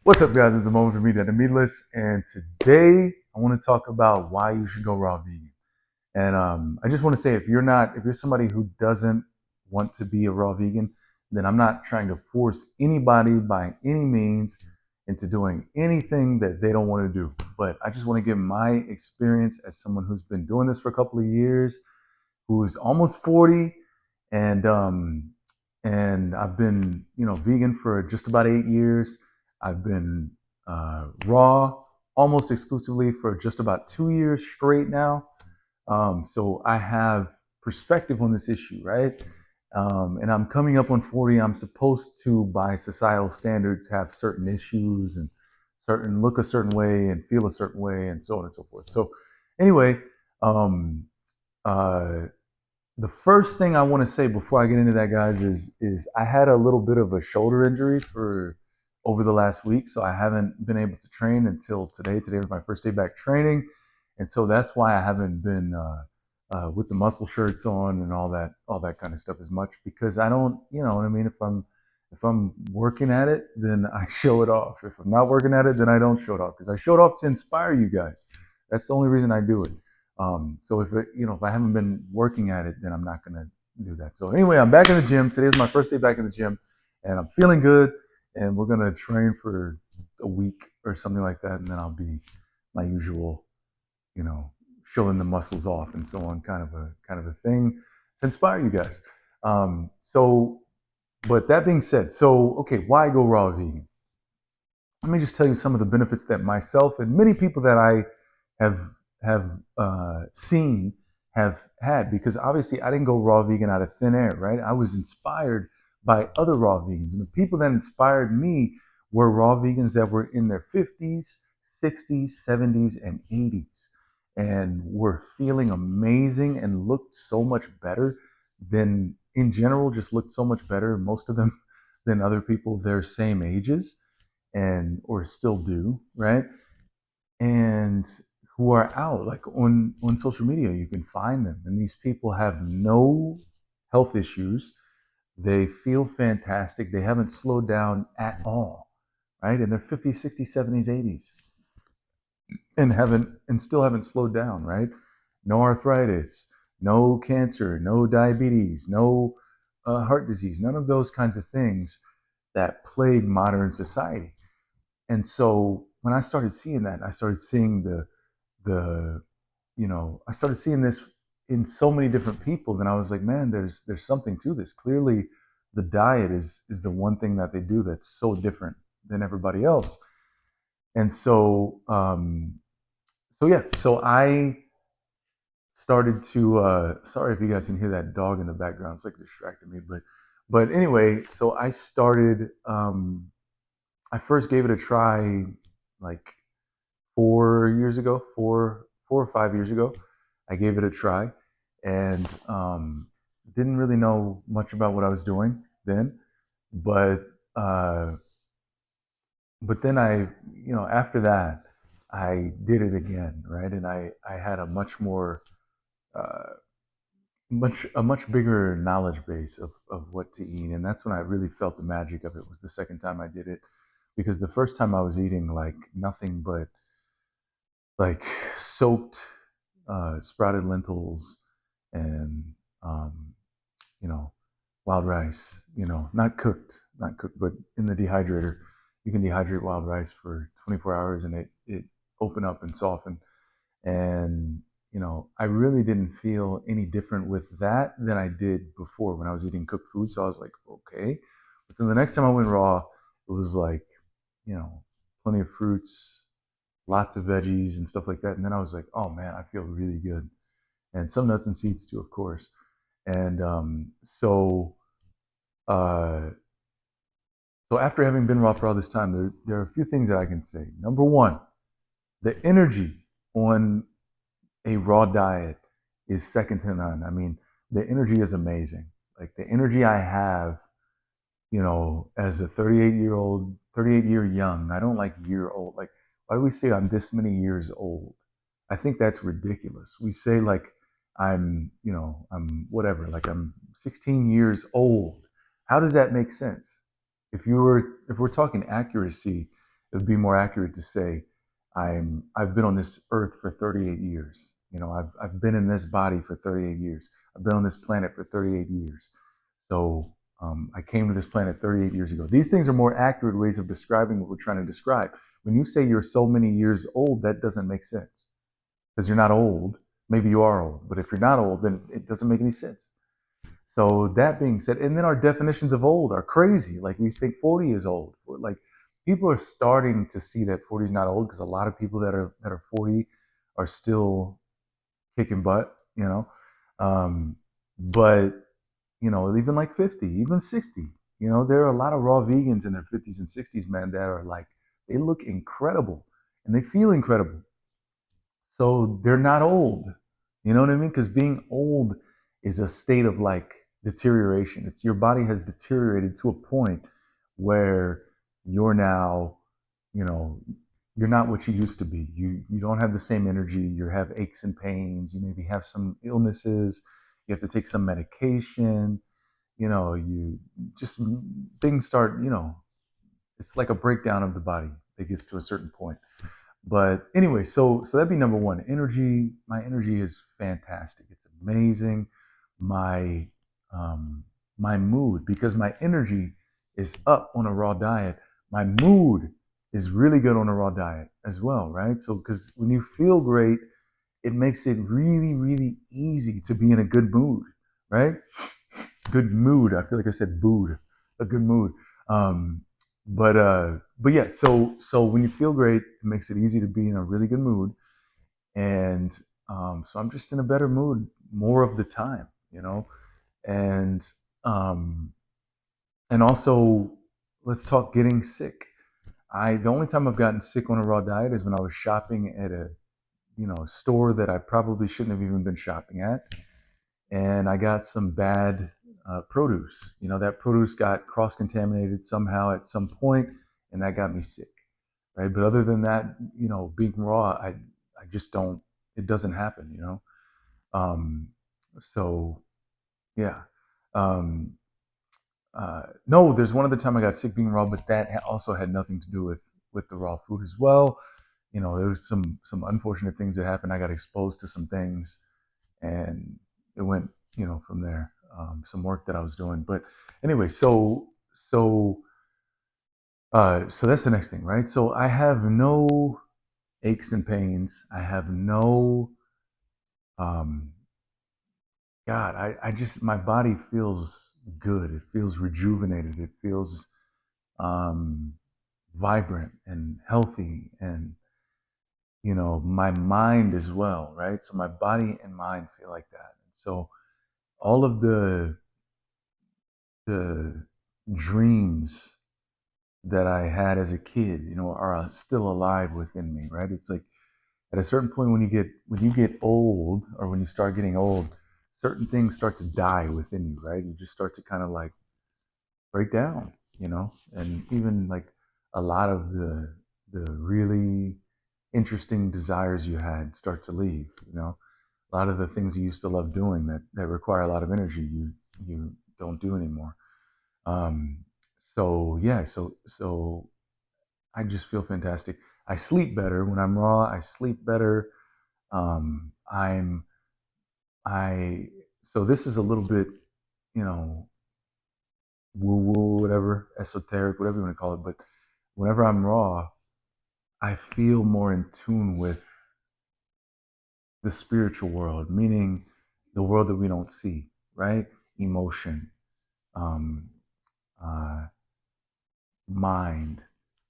What's up, guys? It's a moment for me, the meatless, and today I want to talk about why you should go raw vegan. And I just want to say, if you're somebody who doesn't want to be a raw vegan, then I'm not trying to force anybody by any means into doing anything that they don't want to do. But I just want to give my experience as someone who's been doing this for a couple of years, who's almost 40, and um, and I've been vegan for just about 8 years. I've been raw almost exclusively for just about 2 years straight now. So I have perspective on this issue, right? And I'm coming up on 40. I'm supposed to, by societal standards, have certain issues and certain look a certain way and feel a certain way and so on and so forth. So anyway, um, uh, the first thing I want to say before I get into that, guys, is I had a little bit of a shoulder injury for over the last week, so I haven't been able to train until today. Today was my first day back training, and so that's why I haven't been with the muscle shirts on and all that kind of stuff as much because I don't, you know what I mean. If I'm working at it, then I show it off. If I'm not working at it, then I don't show it off because I show it off to inspire you guys. That's the only reason I do it. So if I haven't been working at it, then I'm not gonna do that. So anyway, I'm back in the gym. Today is my first day back in the gym, and I'm feeling good. And we're gonna train for a week or something like that, and then I'll be my usual, you know, showing the muscles off and so on, kind of a thing to inspire you guys. So, but that being said, so okay, why go raw vegan? Let me just tell you some of the benefits that myself and many people that I have seen have had, because obviously I didn't go raw vegan out of thin air, right? I was inspired by other raw vegans, and the people that inspired me were raw vegans that were in their 50s, 60s, 70s, and 80s, and were feeling amazing and looked so much better than, in general, just looked so much better, most of them, than other people their same ages and or still do, right? And who are out like on social media. You can find them, and these people have no health issues. They feel fantastic. They haven't slowed down at all, right? In their 50s, 60s, 70s, 80s, and still haven't slowed down, right? No arthritis, no cancer, no diabetes, no heart disease, none of those kinds of things that plague modern society. And so when I started seeing that, I started seeing the I started seeing this in so many different people. Then I was like, man, there's something to this. Clearly, the diet is the one thing that they do that's so different than everybody else. And so yeah, so I started to. Sorry if you guys can hear that dog in the background; it's like distracting me. But anyway, so I started. I first gave it a try like 4 years ago, 4 or 5 years ago. I gave it a try, and didn't really know much about what I was doing then, but uh, but then after that, I did it again, right? And I had uh, a much bigger knowledge base of what to eat, and that's when I really felt the magic of it. Was the second time I did it, because the first time I was eating like nothing but like soaked sprouted lentils and um, you know wild rice. Not cooked, but in the dehydrator. You can dehydrate wild rice for 24 hours, and it open up and soften. And I really didn't feel any different with that than I did before when I was eating cooked food. So I was like, okay. But then the next time I went raw, it was like, plenty of fruits, lots of veggies and stuff like that. And then I was like, oh man, I feel really good. And some nuts and seeds too, of course. And uh, so after having been raw for all this time, there are a few things that I can say. Number one, the energy on a raw diet is second to none. I mean, the energy is amazing. Like the energy I have, as a 38-year-old, 38-year young, I don't like year old. Like, why do we say I'm this many years old? I think that's ridiculous. We say like I'm whatever, like I'm 16 years old. How does that make sense? If we're talking accuracy, It would be more accurate to say I've been on this earth for 38 years. I've been in this body for 38 years. I've been on this planet for 38 years. So I came to this planet 38 years ago. These things are more accurate ways of describing what we're trying to describe. When you say you're so many years old, that doesn't make sense because you're not old. Maybe you are old, but if you're not old, then it doesn't make any sense. So that being said, and then our definitions of old are crazy. Like we think 40 is old. Like people are starting to see that 40 is not old because a lot of people that are 40 are still kicking butt, Um, but even like 50, even 60, there are a lot of raw vegans in their 50s and 60s, man, that are like they look incredible and they feel incredible. So they're not old. You know what I mean? Because being old is a state of like deterioration. It's your body has deteriorated to a point where you're now, you know, you're not what you used to be. You don't have the same energy. You have aches and pains. You maybe have some illnesses. You have to take some medication. You just things start. It's like a breakdown of the body that gets to a certain point. But anyway, so that'd be number one. Energy. My energy is fantastic. It's amazing. My my mood, because my energy is up on a raw diet. My mood is really good on a raw diet as well, right? So because when you feel great, it makes it really, really easy to be in a good mood, right? Good mood. I feel like I said booed. A good mood. Um, but yeah. So when you feel great, it makes it easy to be in a really good mood, and so I'm just in a better mood more of the time, and um, and also let's talk getting sick. The only time I've gotten sick on a raw diet is when I was shopping at a store that I probably shouldn't have even been shopping at, and I got some bad produce. That produce got cross contaminated somehow at some point, and that got me sick. Right, but other than that, being raw, I just don't. It doesn't happen. Um, so yeah. Um, no, there's one other time I got sick being raw, but that also had nothing to do with the raw food as well. There was some unfortunate things that happened. I got exposed to some things, and it went from there. Some work that I was doing, but anyway, so that's the next thing, right? So I have no aches and pains. I have no um, God. I just my body feels good. It feels rejuvenated. It feels um, vibrant and healthy, and my mind as well, right? So my body and mind feel like that. And so all of the dreams that I had as a kid, are still alive within me, right? It's like at a certain point when you get old, or when you start getting old, certain things start to die within you, right? You just start to kind of like break down, and even like a lot of the really interesting desires you had start to leave, a lot of the things you used to love doing that require a lot of energy, you don't do anymore. um so yeah, so I just feel fantastic. I sleep better when I'm raw. I sleep better. I'm I So this is a little bit, you know, woo woo, whatever, esoteric, whatever you want to call it. But whenever I'm raw, I feel more in tune with the spiritual world, meaning the world that we don't see, right? Emotion, um, uh, mind.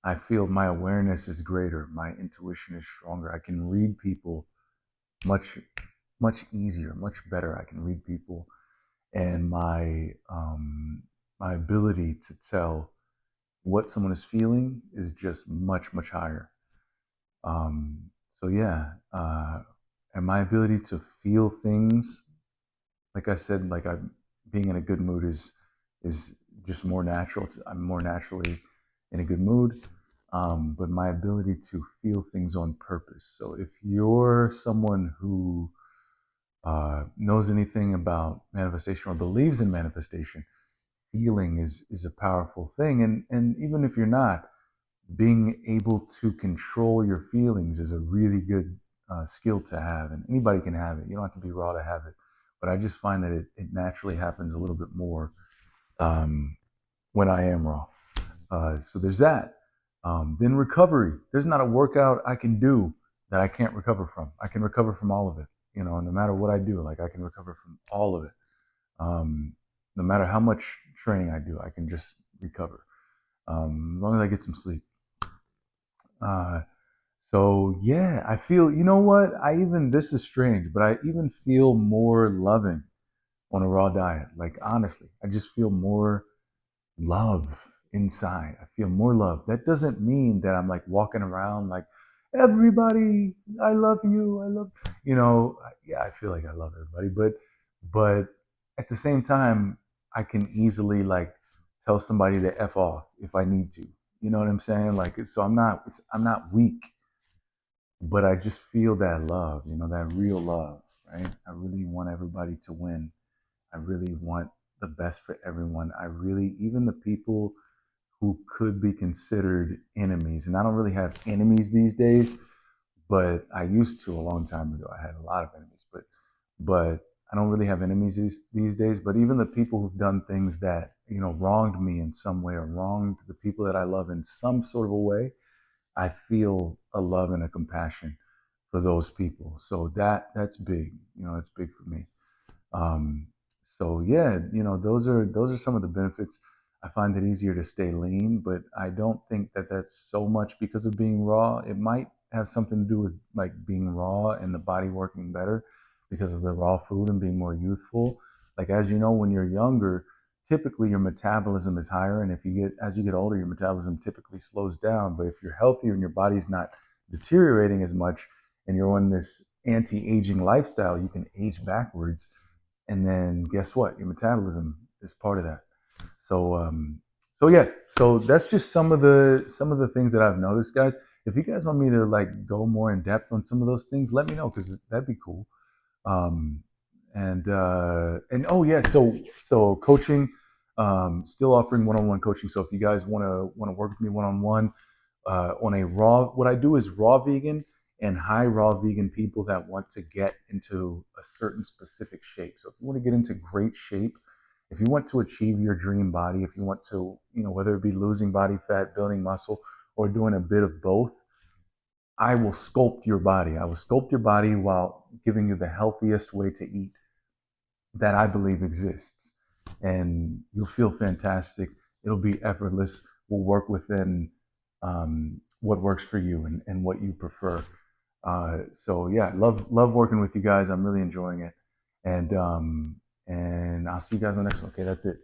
I feel my awareness is greater. My intuition is stronger. I can read people much, much easier, much better. I can read people, and my ability to tell what someone is feeling is just much, much higher. So yeah, and my ability to feel things, like I said, like I'm being in a good mood is just more natural. I'm more naturally in a good mood. But my ability to feel things on purpose. So if you're someone who knows anything about manifestation or believes in manifestation, feeling is a powerful thing. And even if you're not, being able to control your feelings is a really good skill to have, and anybody can have it. You don't have to be raw to have it, but I just find that it naturally happens a little bit more um, when I am raw. So there's that. Then recovery. There's not a workout I can do that I can't recover from. I can recover from all of it. You know, no matter what I do, like I can recover from all of it. No matter how much training I do, I can just recover as long as I get some sleep. Uh, so yeah, I feel. You know what? I even this is strange, but I even feel more loving on a raw diet. Like honestly, I just feel more love inside. I feel more love. That doesn't mean that I'm like walking around like everybody, I love you. I love yeah, I feel like I love everybody, but at the same time, I can easily like tell somebody to F off if I need to. You know what I'm saying? Like so I'm not weak, but I just feel that love, that real love, right? I really want everybody to win. I really want the best for everyone. I really, even the people who could be considered enemies, and I don't really have enemies these days, but I used to a long time ago. I had a lot of enemies, but I don't really have enemies these days. But even the people who've done things that wronged me in some way or wronged the people that I love in some sort of a way, I feel a love and a compassion for those people. So that's big. That's big for me. Um, so yeah, those are some of the benefits. I find it easier to stay lean, but I don't think that that's so much because of being raw. It might have something to do with like being raw and the body working better because of the raw food and being more youthful. Like as you know, when you're younger, typically your metabolism is higher, and if you get as you get older, your metabolism typically slows down. But if you're healthier and your body's not deteriorating as much, and you're on this anti-aging lifestyle, you can age backwards, and then guess what? Your metabolism is part of that. So yeah, so that's just some of the things that I've noticed, guys. If you guys want me to like go more in depth on some of those things, let me know because that'd be cool. Um, and oh yeah, so coaching, still offering one-on-one coaching. So if you guys want to work with me one-on-one on a raw, what I do is raw vegan and high raw vegan people that want to get into a certain specific shape. So if you want to get into great shape, if you want to achieve your dream body, if you want to, whether it be losing body fat, building muscle, or doing a bit of both, I will sculpt your body. I will sculpt your body while giving you the healthiest way to eat that I believe exists. And you'll feel fantastic. It'll be effortless. We'll work within what works for you and what you prefer. So yeah, love working with you guys. I'm really enjoying it. And I'll see you guys on the next one. Okay, that's it.